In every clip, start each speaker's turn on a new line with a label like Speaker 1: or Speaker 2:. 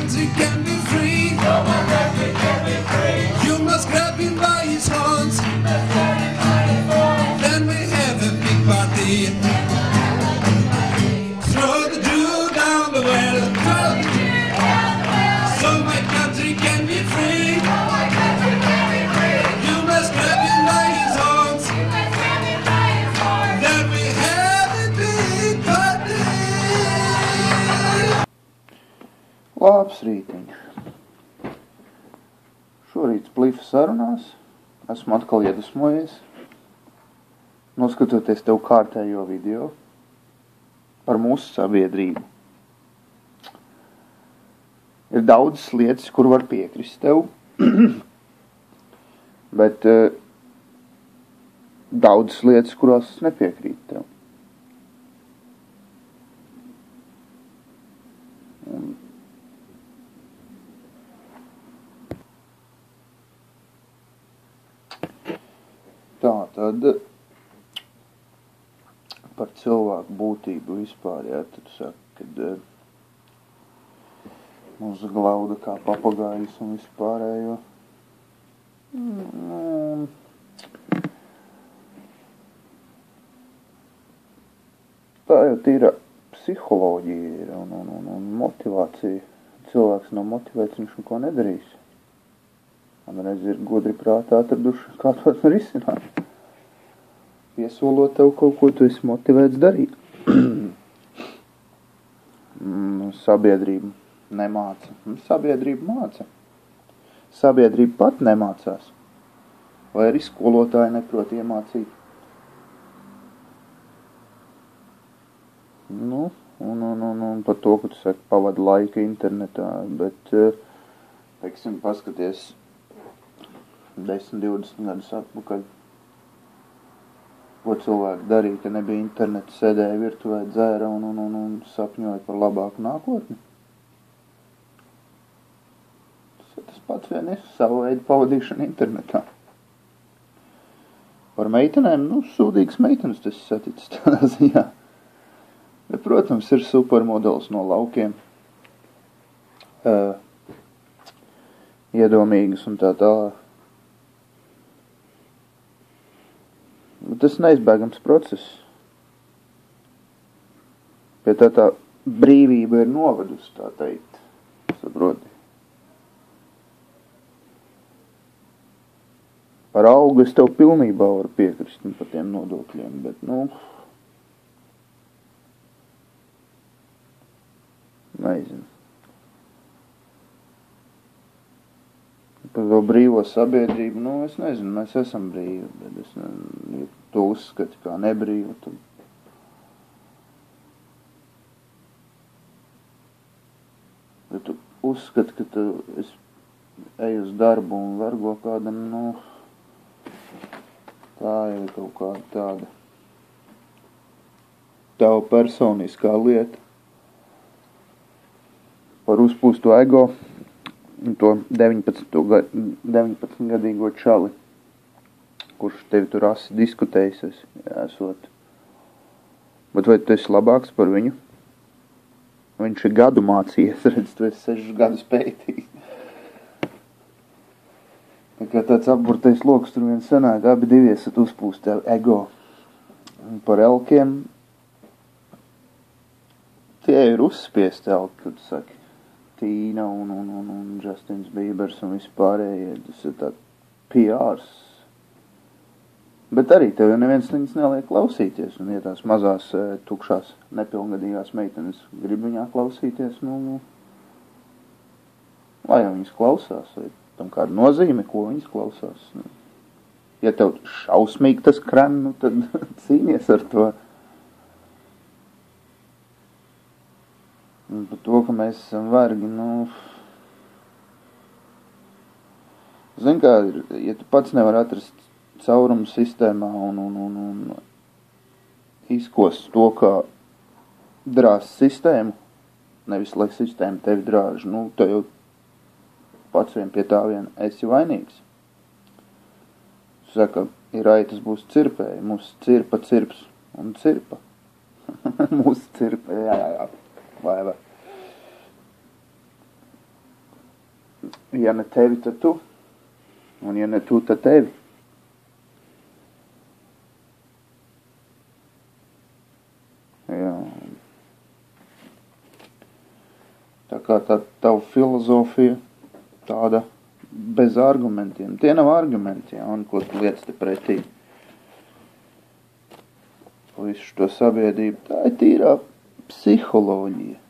Speaker 1: country can be free. So my country can be free. You must grab him by his horns. Then we have a big party. Throw the Jew down the well. So my country can be free. You must grab him by his horns. Then we have a big party.
Speaker 2: Labs rītiņ. Šorīt Splifa sarunās. Esmu atkal iedvesmojies. Noskatoties tev kārtējo video par mūsu sabiedrību. Ir daudzas lietas, kur var piekrist tev, bet daudzas lietas, kurās es nepiekrītu tev. Tā tad par cilvēku būtību vispār, jā, tad saka, kad mūs glauda kā papagājus un vispārējo. Tā jau tīra psiholoģija ir un motivācija. Cilvēks nav motivēts, viņš neko nedarīs. Man reiz ir godri prātā atraduši, kā to risināt. Piesolot tev kaut ko, tu esi motivēts darīt. Sabiedrība nemāca. Sabiedrība māca. Sabiedrība pat nemācās. Vai arī skolotāji neprot iemācīt. Un par to, ka tu saki, pavadi laiku internetā, bet, teiksim, paskaties 10-20 gadus atpakaļ, ko cilvēki darīja, ka nebija interneta, sēdēja virtuvē, dzēra un sapņoja par labāku nākotni. Tas pats vien ir savu veidu pavadīšana internetā. Par meitenēm, sūdīgas meitenes tas saticis tādā ziņā. Bet, protams, ir supermodelis no laukiem. Iedomīgas un tā tālāk. Bet tas neizbēgams process. Pie tā brīvība ir novedusi, tā teikt. Saproti. Par algu es tev pilnībā varu piekrist par tiem nodokļiem, bet, nezinu. Par to brīvo sabiedrību, es nezinu, mēs esam brīvi, bet es nezinu, ja tu uzskati kā nebrīvu, tad... Ja tu uzskati, ka tu ej uz darbu un vergo kādam, tā ir kaut kāda tāda tava personiskā lieta. Par uzpūstu ego un to 19-gadīgo čali, kurš tevi tur asi diskutējis, esot. Bet vai tu esi labāks par viņu? Viņš ir gadu mācījies, redz, tu esi 6 gadus pētījis. Tā kā tāds apburtais loks tur vien sanāk, abi divi esat uzpūsti ego. Un par elkiem, tie ir uzspiesti elki, kad saki. Tīna un Justins Biebers un vispārējie, tas ir tā PRs. Bet arī tev jau neviens viņas neliek klausīties, un ja tās mazās, tukšās, nepilngadīgās meitenes grib viņā klausīties, lai jau viņas klausās, vai tam kāda nozīme, ko viņas klausās. Ja tev šausmīgi tas krem, tad cīnies ar to. Un par to, ka mēs esam vergi, zin kā, ja tu pats nevar atrast caurumu sistēmā un izkost to, kā drāz sistēmu, nevis lai sistēma tevi drāž, tu jau pats vien pie tā vien esi vainīgs. Saka, ir aitas būs cirpēji, mūs cirpa cirps un cirpa. Mūs cirpa, jā. Vai. Ja ne tevi, tad tu. Un ja ne tu, tad tevi. Jā. Tā kā tā tava filozofija tāda bez argumentiem. Tie nav argumenti, jā, un ko tu liec te pretī. Visu šo sabiedrību, tā ir tīrā psiholoģija.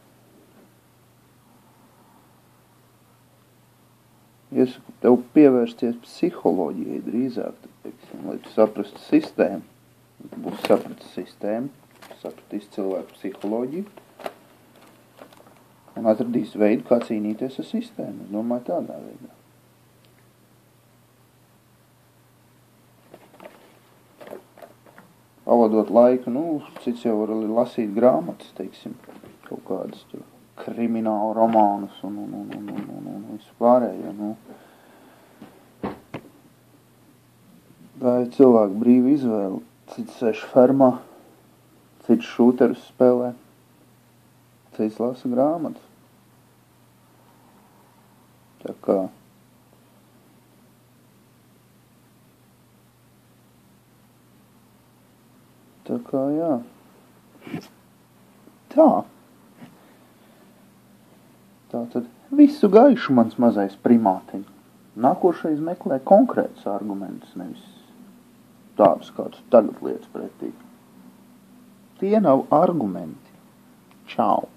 Speaker 2: Iesaku tev pievērsties psiholoģijai drīzāk, teiksim, lai tu saprastu sistēmu. Tu būsi sapratis sistēmu, sapratīs cilvēku psiholoģiju un atradīs veidu, kā cīnīties ar sistēmu. Es domāju, tādā veidā. Pavadot laiku, cits jau var lasīt grāmatas, teiksim, kaut kādas tur kriminālu romānus un visu pārējo, Tā ir cilvēku brīva izvēle. Cits sēž fermā, cits šūterus spēlē, cits lasa grāmatas. Tā kā, jā. Tā tad visu gaišu mans mazais primātiņ. Nākošais meklē konkrētus argumentus, nevis tādus, kā tu tagad liec pretī. Tie nav argumenti. Čau!